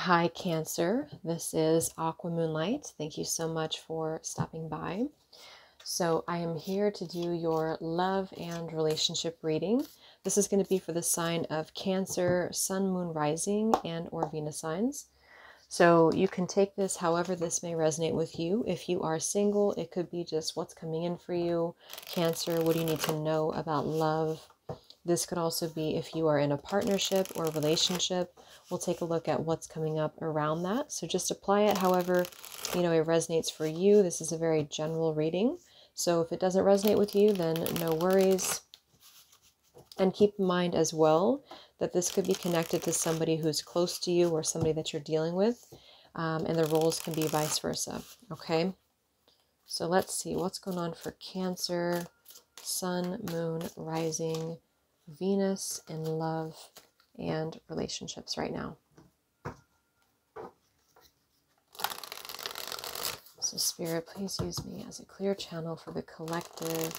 Hi, Cancer. This is Aqua Moonlight. Thank you so much for stopping by. So I am here to do your love and relationship reading. This is going to be for the sign of Cancer, Sun, Moon, Rising, and or Venus signs. So you can take this however this may resonate with you. If you are single, it could be just what's coming in for you. Cancer, what do you need to know about love? This could also be if you are in a partnership or a relationship. We'll take a look at what's coming up around that. So just apply it however, it resonates for you. This is a very general reading. So if it doesn't resonate with you, then no worries. And keep in mind as well that this could be connected to somebody who's close to you or somebody that you're dealing with. And the roles can be vice versa. Okay. So let's see what's going on for Cancer, Sun, Moon, Rising, Venus in love and relationships right now. So Spirit, please use me as a clear channel for the collective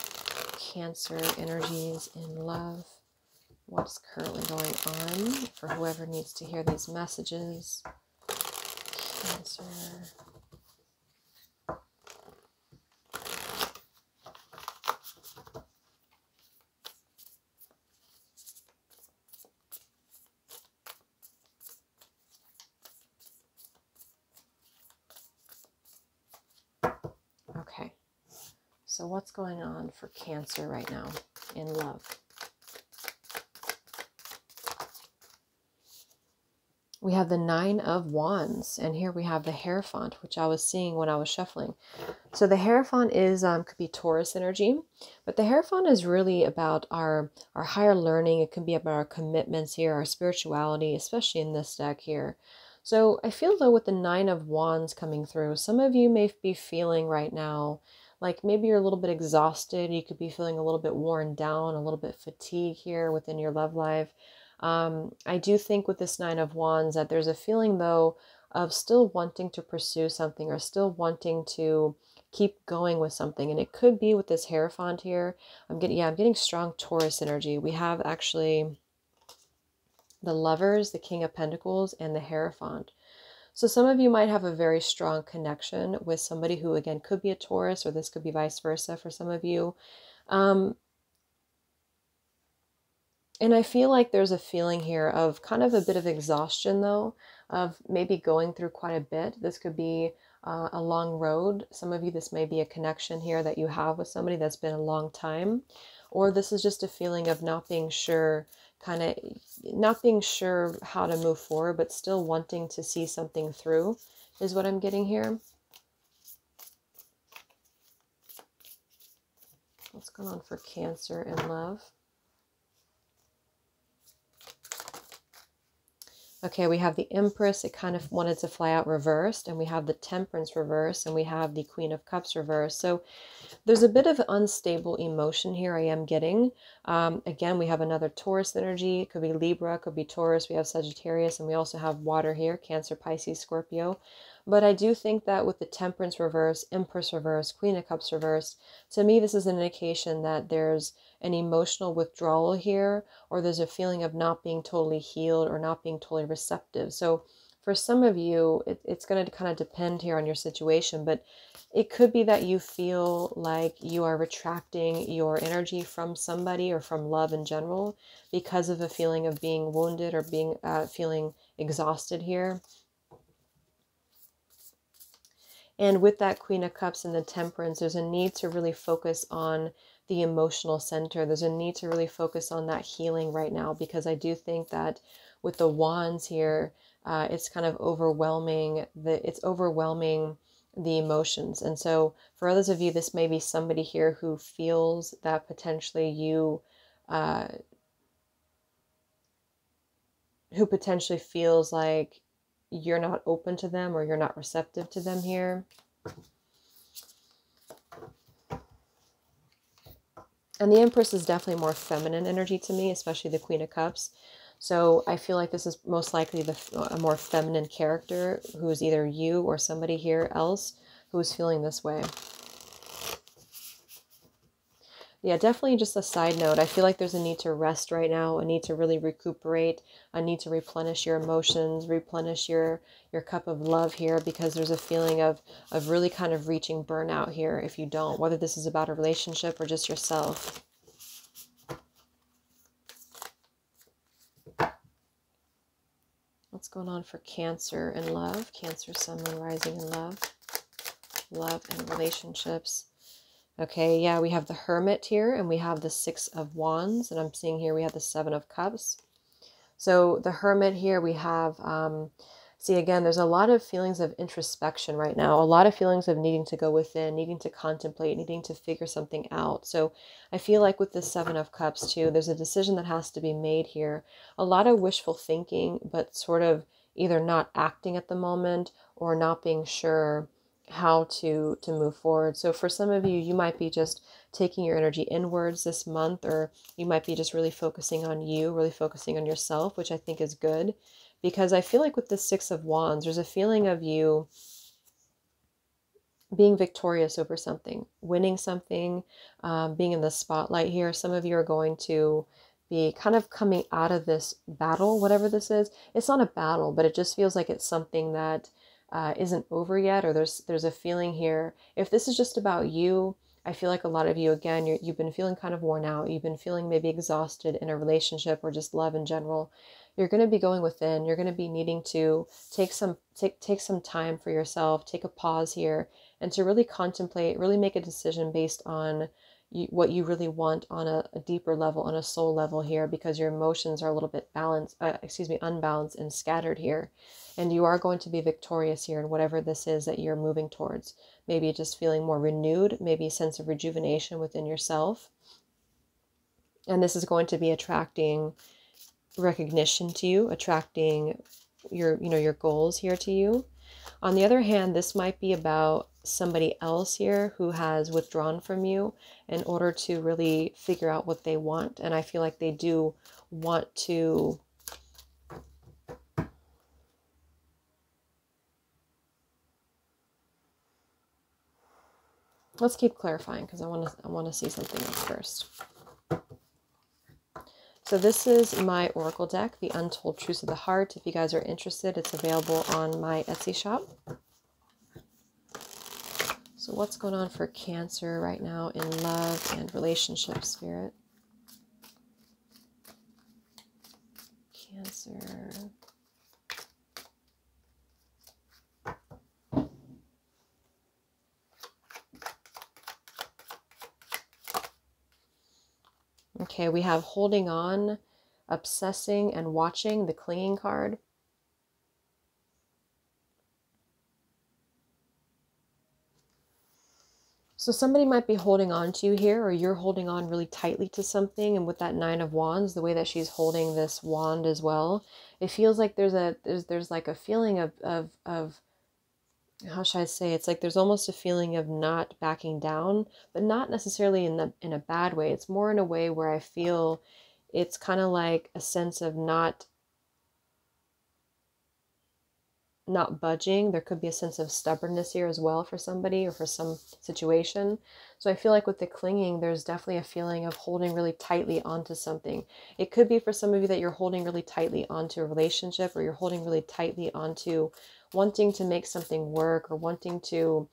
Cancer energies in love. What's currently going on for whoever needs to hear these messages. Cancer. Okay, so what's going on for Cancer right now in love? We have the Nine of Wands, and here we have the Hierophant, which I was seeing when I was shuffling. So the Hierophant is could be Taurus energy, but the Hierophant is really about our higher learning. It can be about our commitments here, our spirituality, especially in this deck here. So I feel though with the Nine of Wands coming through, some of you may be feeling right now like maybe you're a little bit exhausted. You could be feeling a little bit worn down, a little bit fatigued here within your love life. I do think with this Nine of Wands that there's a feeling though of still wanting to pursue something or still wanting to keep going with something. And it could be with this Hierophant here. I'm getting strong Taurus energy. We have actually the Lovers, the King of Pentacles, and the Hierophant. So some of you might have a very strong connection with somebody who, again, could be a Taurus, or this could be vice versa for some of you. And I feel like there's a feeling here of kind of a bit of exhaustion, though, of maybe going through quite a bit. This could be a long road. Some of you, this may be a connection here that you have with somebody that's been a long time. Or this is just a feeling of not being sure, not being sure how to move forward, but still wanting to see something through is what I'm getting here. What's going on for Cancer in love? Okay, we have the Empress. It kind of wanted to fly out reversed, and we have the Temperance reverse, and we have the Queen of Cups reverse. So there's a bit of unstable emotion here I am getting. Again, we have another Taurus energy. It could be Libra, it could be Taurus. We have Sagittarius, and we also have water here, Cancer, Pisces, Scorpio. But I do think that with the Temperance reverse, Empress reverse, Queen of Cups reverse, to me, this is an indication that there's an emotional withdrawal here, or there's a feeling of not being totally healed or not being totally receptive. So for some of you, it's going to kind of depend here on your situation, but it could be that you feel like you are retracting your energy from somebody or from love in general because of a feeling of being wounded or being feeling exhausted here. And with that Queen of Cups and the Temperance, there's a need to really focus on the emotional center. There's a need to really focus on that healing right now, because I do think that with the Wands here, it's kind of overwhelming. It's overwhelming the emotions. And so for others of you, this may be somebody here who feels that potentially you, who potentially feels like you're not open to them or you're not receptive to them here. And the Empress is definitely more feminine energy to me, especially the Queen of Cups. So I feel like this is most likely a more feminine character who is either you or somebody here else who is feeling this way. Yeah, definitely just a side note. I feel like there's a need to rest right now, a need to really recuperate, a need to replenish your emotions, replenish your cup of love here, because there's a feeling of really kind of reaching burnout here if you don't, whether this is about a relationship or just yourself. What's going on for Cancer and love? Cancer, Sun, Moon, Rising in love. Love and relationships. Okay, yeah, we have the Hermit here, and we have the Six of Wands, and I'm seeing here we have the Seven of Cups. So the Hermit here, we have, see again, there's a lot of feelings of introspection right now, a lot of feelings of needing to go within, needing to contemplate, needing to figure something out. So I feel like with the Seven of Cups too, there's a decision that has to be made here. A lot of wishful thinking, but sort of either not acting at the moment or not being sure how to move forward. So for some of you, you might be just taking your energy inwards this month, or you might be just really focusing on you, really focusing on yourself, which I think is good, because I feel like with the Six of Wands, there's a feeling of you being victorious over something, winning something, being in the spotlight here. Some of you are going to be kind of coming out of this battle, whatever this is. It's not a battle, but it just feels like it's something that isn't over yet, or there's a feeling here. If this is just about you, I feel like a lot of you, again, you've been feeling kind of worn out. You've been feeling maybe exhausted in a relationship or just love in general. You're going to be going within. You're going to be needing to take some time for yourself, take a pause here, and to really contemplate, really make a decision based on what you really want on a deeper level, on a soul level here, because your emotions are a little bit unbalanced and scattered here. And you are going to be victorious here in whatever this is that you're moving towards. Maybe just feeling more renewed, maybe a sense of rejuvenation within yourself. And this is going to be attracting recognition to you, attracting your goals here to you. On the other hand, this might be about somebody else here who has withdrawn from you in order to really figure out what they want. And I feel like they do want to let's keep clarifying, because I want to see something else first. So this is my Oracle deck, the Untold Truths of the Heart. If you guys are interested, it's available on my Etsy shop. So what's going on for Cancer right now in love and relationship, Spirit? Cancer. Okay, we have holding on, obsessing, and watching, the clinging card. So somebody might be holding on to you here, or you're holding on really tightly to something. And with that Nine of Wands, the way that she's holding this wand as well, it feels like there's like a feeling of how should I say? It's like there's almost a feeling of not backing down, but not necessarily in a bad way. It's more in a way where I feel it's kind of like a sense of not budging. There could be a sense of stubbornness here as well for somebody or for some situation. So I feel like with the clinging, there's definitely a feeling of holding really tightly onto something. It could be for some of you that you're holding really tightly onto a relationship, or you're holding really tightly onto wanting to make something work, or wanting to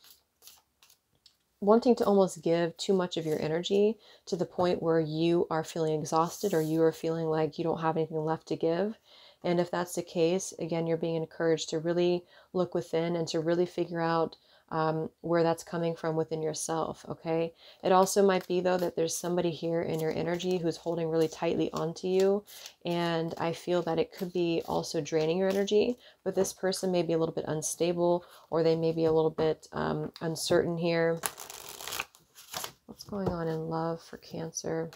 almost give too much of your energy to the point where you are feeling exhausted, or you are feeling like you don't have anything left to give. And if that's the case, again, you're being encouraged to really look within and to really figure out where that's coming from within yourself, okay? It also might be, though, that there's somebody here in your energy who's holding really tightly onto you, and I feel that it could be also draining your energy, but this person may be a little bit unstable, or they may be a little bit uncertain here. What's going on in love for Cancer?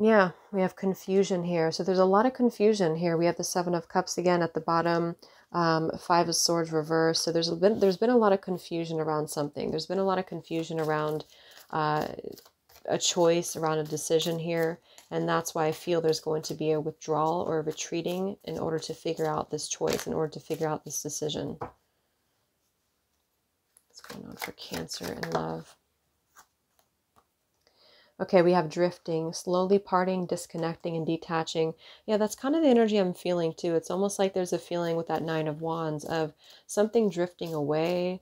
Yeah, we have confusion here. So there's a lot of confusion here. We have the Seven of Cups again at the bottom, Five of Swords reverse. So there's been a lot of confusion around something. There's been a lot of confusion around a choice, around a decision here. And that's why I feel there's going to be a withdrawal or a retreating in order to figure out this choice, in order to figure out this decision. What's going on for Cancer in love? Okay, we have drifting, slowly parting, disconnecting, and detaching. Yeah, that's kind of the energy I'm feeling too. It's almost like there's a feeling with that Nine of Wands of something drifting away.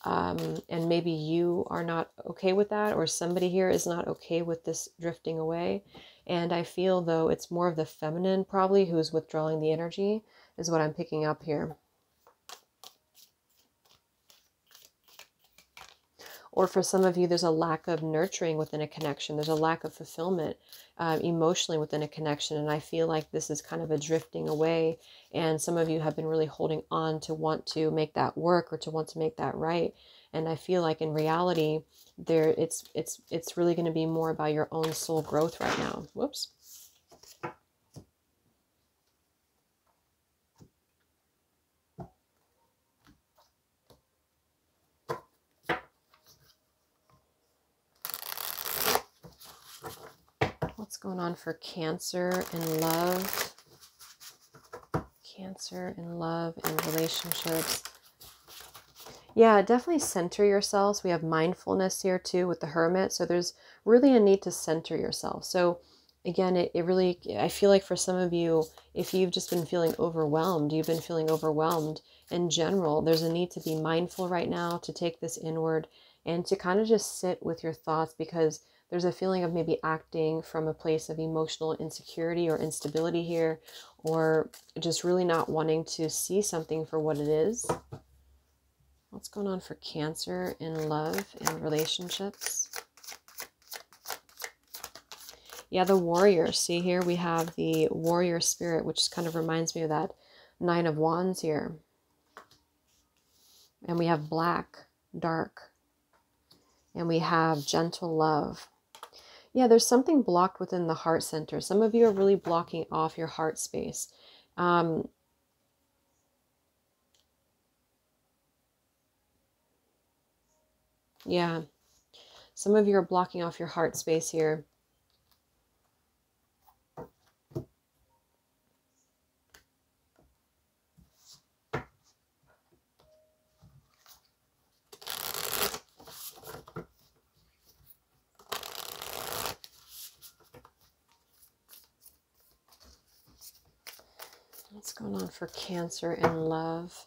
And maybe you are not okay with that, or somebody here is not okay with this drifting away. And I feel, though, it's more of the feminine probably who's withdrawing the energy is what I'm picking up here. Or for some of you, there's a lack of nurturing within a connection. There's a lack of fulfillment emotionally within a connection. And I feel like this is kind of a drifting away. And some of you have been really holding on to want to make that work or to want to make that right. And I feel like in reality, it's really going to be more about your own soul growth right now. Whoops. What's going on for Cancer in love? Cancer in love and relationships. Yeah, definitely center yourselves. We have mindfulness here too with the Hermit. So there's really a need to center yourself. So again, it really, I feel like for some of you, if you've just been feeling overwhelmed, you've been feeling overwhelmed in general, there's a need to be mindful right now, to take this inward and to kind of just sit with your thoughts, because there's a feeling of maybe acting from a place of emotional insecurity or instability here, or just really not wanting to see something for what it is. What's going on for Cancer in love and relationships? Yeah, the warrior. See here, we have the warrior spirit, which kind of reminds me of that Nine of Wands here. And we have black, dark. And we have gentle love. Yeah, there's something blocked within the heart center. Some of you are really blocking off your heart space. Yeah, some of you are blocking off your heart space here. What's going on for Cancer in love?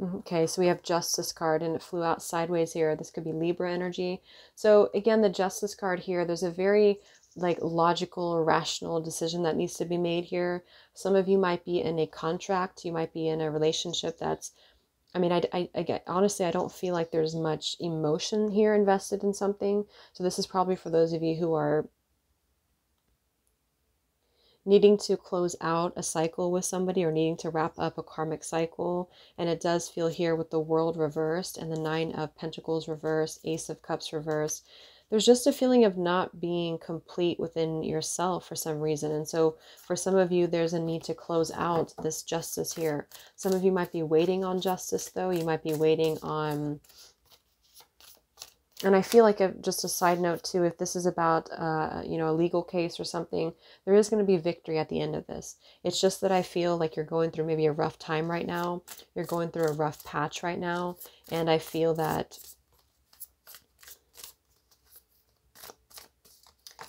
Okay, so we have Justice card and it flew out sideways here. This could be Libra energy. So again, the Justice card here, there's a very like logical or rational decision that needs to be made here. Some of you might be in a contract. You might be in a relationship that's, I mean, honestly, I don't feel like there's much emotion here invested in something. So this is probably for those of you who are needing to close out a cycle with somebody or needing to wrap up a karmic cycle. And it does feel here with the World reversed and the Nine of Pentacles reversed, Ace of Cups reversed. There's just a feeling of not being complete within yourself for some reason. And so for some of you, there's a need to close out this justice here. Some of you might be waiting on justice, though. You might be waiting on... And I feel like, just a side note too, if this is about, you know, a legal case or something, there is going to be victory at the end of this. It's just that I feel like you're going through maybe a rough time right now. You're going through a rough patch right now. And I feel that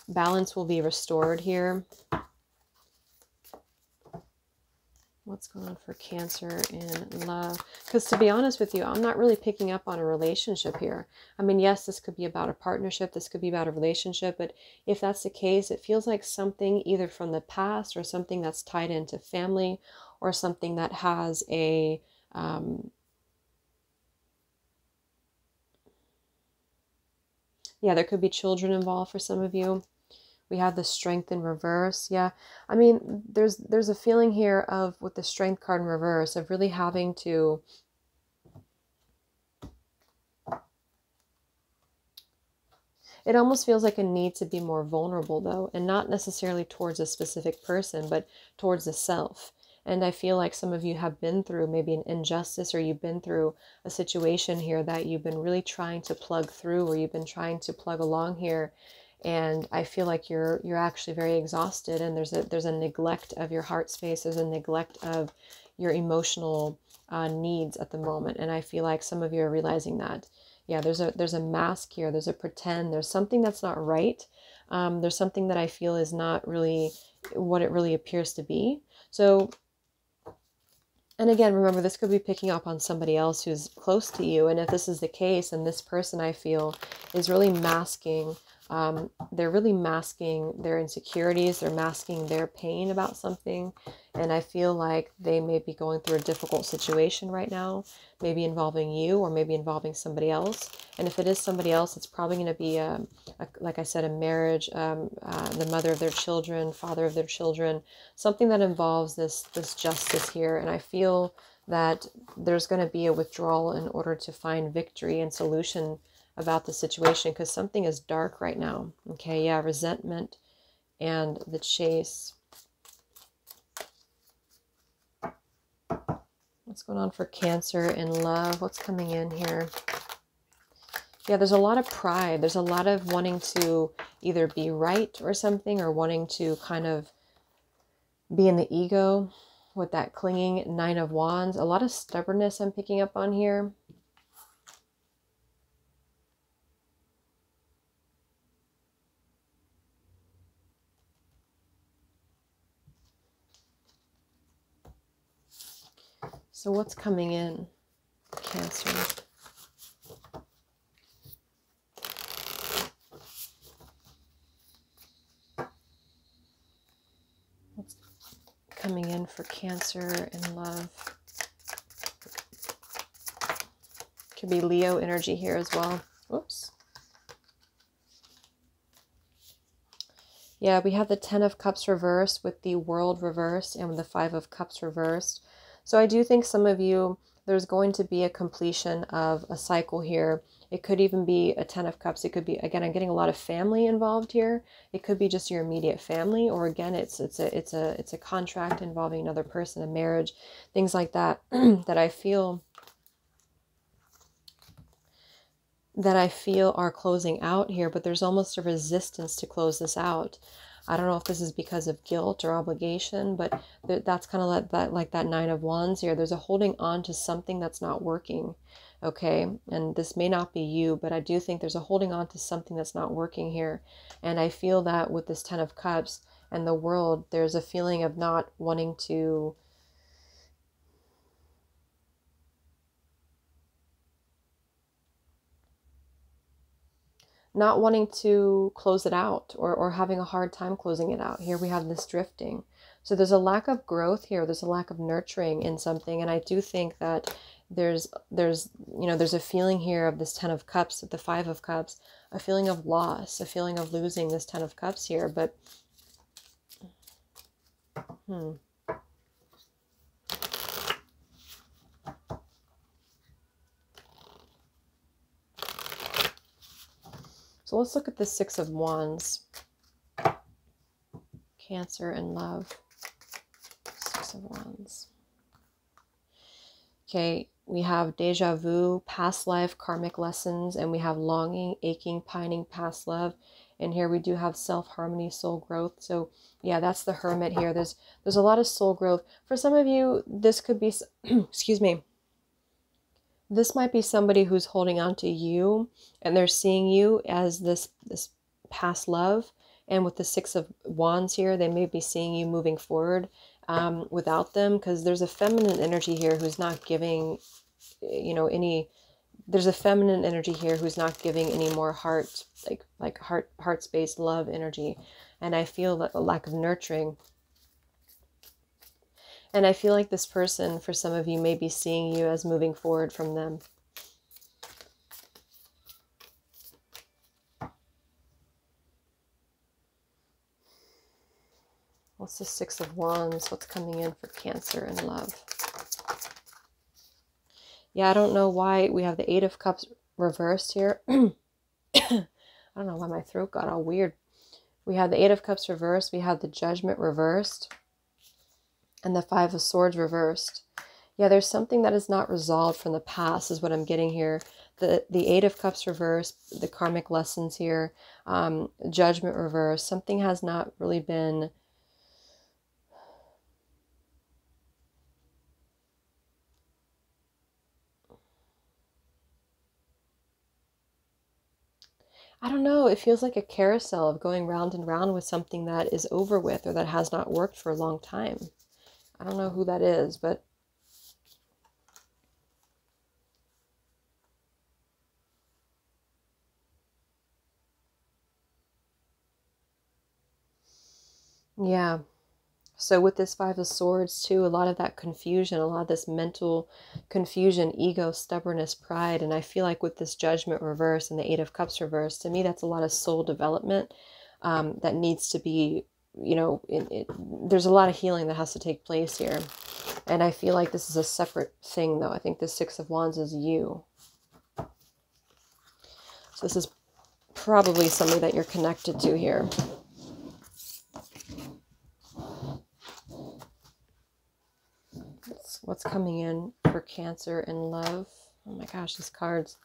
balance will be restored here. What's going on for Cancer in love? Because to be honest with you, I'm not really picking up on a relationship here. I mean, yes, this could be about a partnership. This could be about a relationship. But if that's the case, it feels like something either from the past or something that's tied into family or something that has a... yeah, there could be children involved for some of you. We have the Strength in reverse. Yeah, I mean, there's a feeling here of, with the Strength card in reverse, of really having to... It almost feels like a need to be more vulnerable, though, and not necessarily towards a specific person, but towards the self. And I feel like some of you have been through maybe an injustice, or you've been through a situation here that you've been really trying to plug through, or you've been trying to plug along here. And I feel like you're actually very exhausted, and there's a neglect of your heart space. There's a neglect of your emotional needs at the moment. And I feel like some of you are realizing that. Yeah, there's a mask here. There's a pretend. There's something that's not right. There's something that I feel is not really what it really appears to be. So, and again, remember, this could be picking up on somebody else who's close to you. And if this is the case, and this person, I feel, is really masking, they're really masking their insecurities, they're masking their pain about something. And I feel like they may be going through a difficult situation right now, maybe involving you or maybe involving somebody else. And if it is somebody else, it's probably going to be, like I said, a marriage, the mother of their children, father of their children, something that involves this justice here. And I feel that there's going to be a withdrawal in order to find victory and solution about the situation, because something is dark right now. Okay, yeah, resentment and the chase. What's going on for Cancer in love? What's coming in here? Yeah, there's a lot of pride. There's a lot of wanting to either be right or something, or wanting to kind of be in the ego with that clinging Nine of Wands. A lot of stubbornness I'm picking up on here. So what's coming in, Cancer? What's coming in for Cancer in love? Could be Leo energy here as well. Whoops. Yeah, we have the Ten of Cups reversed with the World reversed and with the Five of Cups reversed. So I do think some of you, there's going to be a completion of a cycle here. It could even be a Ten of Cups. It could be, again, I'm getting a lot of family involved here. It could be just your immediate family, or again, it's a contract involving another person, a marriage, things like that, that I feel are closing out here, but there's almost a resistance to close this out. I don't know if this is because of guilt or obligation, but that's kind of like that Nine of Wands here. There's a holding on to something that's not working, okay? And this may not be you, but I do think there's a holding on to something that's not working here. And I feel that with this Ten of Cups and the World, there's a feeling of not wanting to close it out, or having a hard time closing it out. Here we have this drifting. So there's a lack of growth here. There's a lack of nurturing in something. And I do think that there's a feeling here of this Ten of Cups, the Five of Cups, a feeling of loss, a feeling of losing this Ten of Cups here. But, So let's look at the Six of Wands. Cancer and love. Six of Wands. Okay, we have deja vu, past life, karmic lessons, and we have longing, aching, pining, past love. And here we do have self-harmony, soul growth. So yeah, that's the Hermit here. There's a lot of soul growth. For some of you, this could be, excuse me, this might be somebody who's holding on to you, and they're seeing you as this past love. And with the Six of Wands here, they may be seeing you moving forward without them, because there's a feminine energy here who's not giving, there's a feminine energy here who's not giving any more heart space, love energy. And I feel that a lack of nurturing. And I feel like this person, for some of you, may be seeing you as moving forward from them. What's the Six of Wands? What's coming in for Cancer and love? Yeah, I don't know why we have the Eight of Cups reversed here. I don't know why my throat got all weird. We have the Eight of Cups reversed. We have the Judgment reversed. and the Five of Swords reversed. Yeah, there's something that is not resolved from the past is what I'm getting here. The Eight of Cups reversed, the karmic lessons here, Judgment reversed. Something has not really been... I don't know, it feels like a carousel of going round and round with something that is over with or that has not worked for a long time. I don't know who that is, but yeah. So with this Five of Swords too, a lot of that confusion, a lot of this mental confusion, ego, stubbornness, pride. And I feel like with this Judgment reverse and the Eight of Cups reverse, to me, that's a lot of soul development that needs to be, you know, there's a lot of healing that has to take place here. And I feel like this is a separate thing though. I think the Six of Wands is you. So this is probably somebody that you're connected to here. What's coming in for Cancer and love? Oh my gosh, these cards.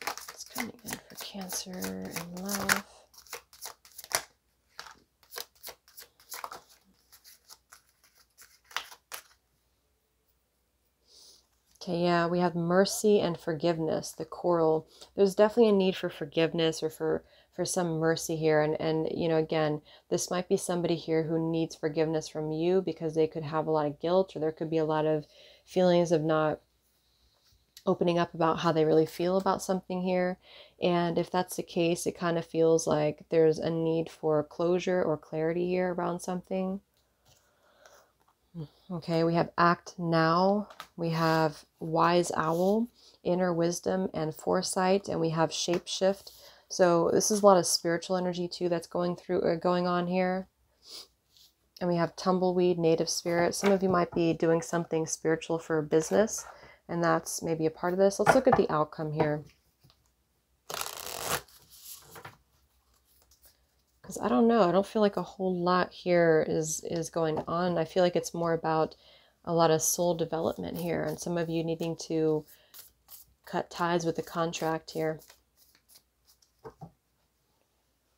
What's coming in for Cancer and love? Okay, yeah, we have mercy and forgiveness, the coral. There's definitely a need for forgiveness or for some mercy here. And you know, again, this might be somebody here who needs forgiveness from you because they could have a lot of guilt, or there could be a lot of feelings of not opening up about how they really feel about something here. And if that's the case, it kind of feels like there's a need for closure or clarity here around something. Okay, we have Act Now, we have Wise Owl, Inner Wisdom and Foresight, and we have Shapeshift. So this is a lot of spiritual energy too that's going on here. And we have Tumbleweed, Native Spirit. Some of you might be doing something spiritual for business, and that's maybe a part of this. Let's look at the outcome here. Because I don't know, I don't feel like a whole lot here is going on. I feel like it's more about a lot of soul development here, and some of you needing to cut ties with the contract here.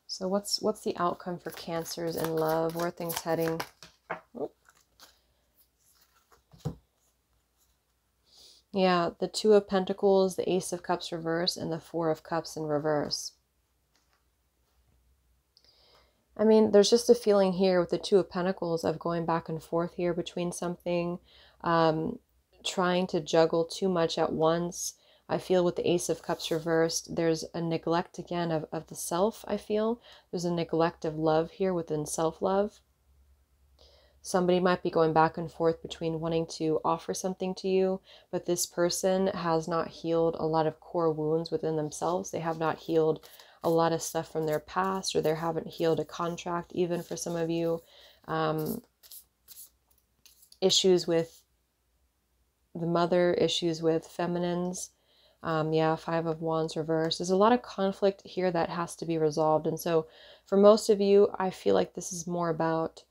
So what's the outcome for Cancers in love? Where are things heading? Yeah, the Two of Pentacles, the Ace of Cups reverse, and the Four of Cups in reverse. I mean, there's just a feeling here with the Two of Pentacles of going back and forth here between something, trying to juggle too much at once. I feel with the Ace of Cups reversed, there's a neglect again of the self, I feel. There's a neglect of love here within self-love. Somebody might be going back and forth between wanting to offer something to you, but this person has not healed a lot of core wounds within themselves. They have not healed a lot of stuff from their past, or they haven't healed a contract, even for some of you. Issues with the mother, issues with feminines. Yeah, Five of Wands reversed. There's a lot of conflict here that has to be resolved. And so for most of you, I feel like this is more about,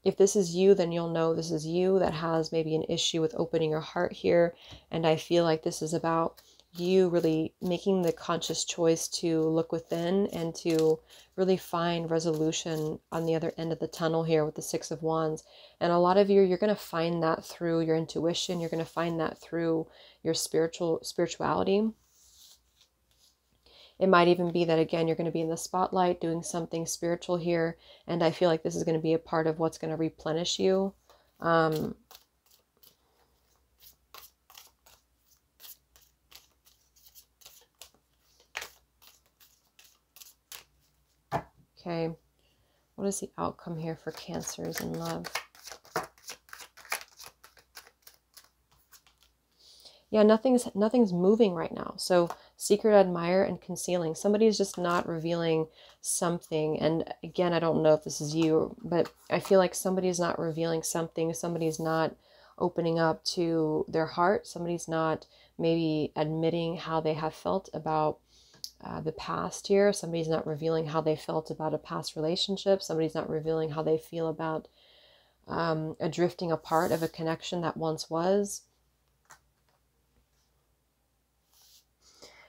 if this is you, then you'll know this is you that has maybe an issue with opening your heart here. And I feel like this is about you really making the conscious choice to look within and to really find resolution on the other end of the tunnel here with the Six of Wands. And a lot of you, you're going to find that through your intuition. You're going to find that through your spirituality. It might even be that, again, you're going to be in the spotlight doing something spiritual here. And I feel like this is going to be a part of what's going to replenish you. Okay, what is the outcome here for Cancers in love? Yeah, nothing's moving right now. So secret, admire, and concealing. Somebody's just not revealing something. And again, I don't know if this is you, but I feel like somebody's not revealing something. Somebody's not opening up to their heart. Somebody's not maybe admitting how they have felt about the past here. Somebody's not revealing how they felt about a past relationship. Somebody's not revealing how they feel about a drifting apart of a connection that once was.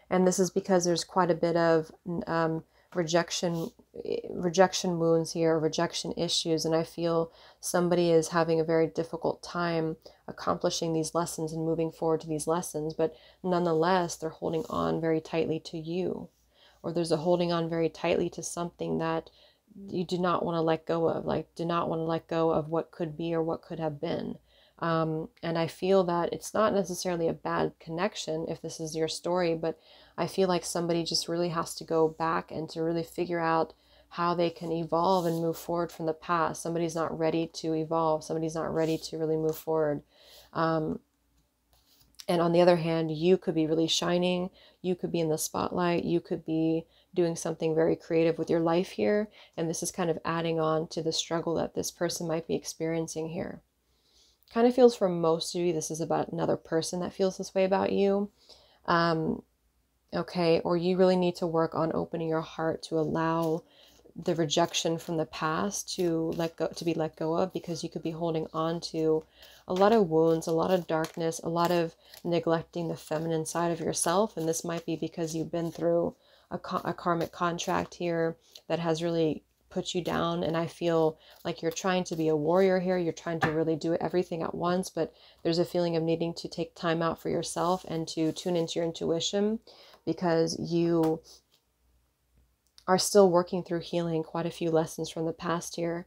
And this is because there's quite a bit of rejection wounds here, rejection issues. And I feel somebody is having a very difficult time accomplishing these lessons and moving forward to these lessons. But nonetheless, they're holding on very tightly to you. Or there's a holding on very tightly to something that you do not want to let go of. Like, do not want to let go of what could be or what could have been. And I feel that it's not necessarily a bad connection if this is your story, but I feel like somebody just really has to go back and to really figure out how they can evolve and move forward from the past. Somebody's not ready to evolve. Somebody's not ready to really move forward. And on the other hand, you could be really shining. You could be in the spotlight. You could be doing something very creative with your life here. And this is kind of adding on to the struggle that this person might be experiencing here. Kind of feels for most of you, this is about another person that feels this way about you. Okay, or you really need to work on opening your heart to allow the rejection from the past to be let go of, because you could be holding on to a lot of wounds, a lot of darkness, a lot of neglecting the feminine side of yourself. And this might be because you've been through a karmic contract here that has really put you down. And I feel like you're trying to be a warrior here. You're trying to really do everything at once, but there's a feeling of needing to take time out for yourself and to tune into your intuition, because you are still working through healing quite a few lessons from the past here.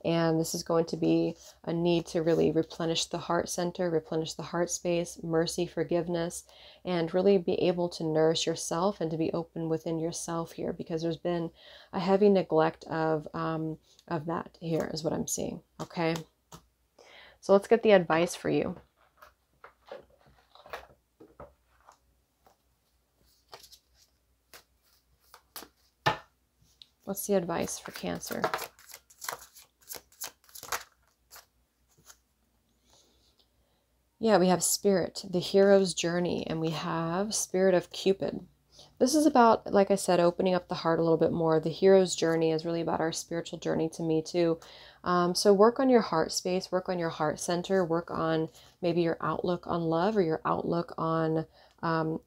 And this is going to be a need to really replenish the heart center, replenish the heart space, mercy, forgiveness, and really be able to nourish yourself and to be open within yourself here, because there's been a heavy neglect of that here is what I'm seeing. Okay. So let's get the advice for you. What's the advice for Cancer? Yeah, we have Spirit, the hero's journey, and we have Spirit of Cupid. This is about, like I said, opening up the heart a little bit more. The hero's journey is really about our spiritual journey to me too. So work on your heart space, work on your heart center, work on maybe your outlook on love or your outlook on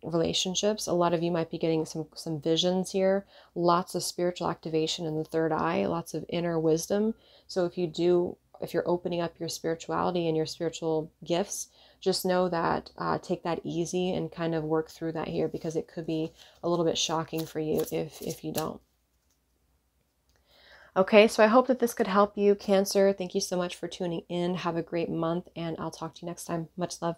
relationships. A lot of you might be getting some visions here, lots of spiritual activation in the third eye, lots of inner wisdom. So if you're opening up your spirituality and your spiritual gifts, just know that take that easy and kind of work through that here, because it could be a little bit shocking for you if you don't. Okay, so I hope that this could help you, Cancer. Thank you so much for tuning in. Have a great month, and I'll talk to you next time. Much love.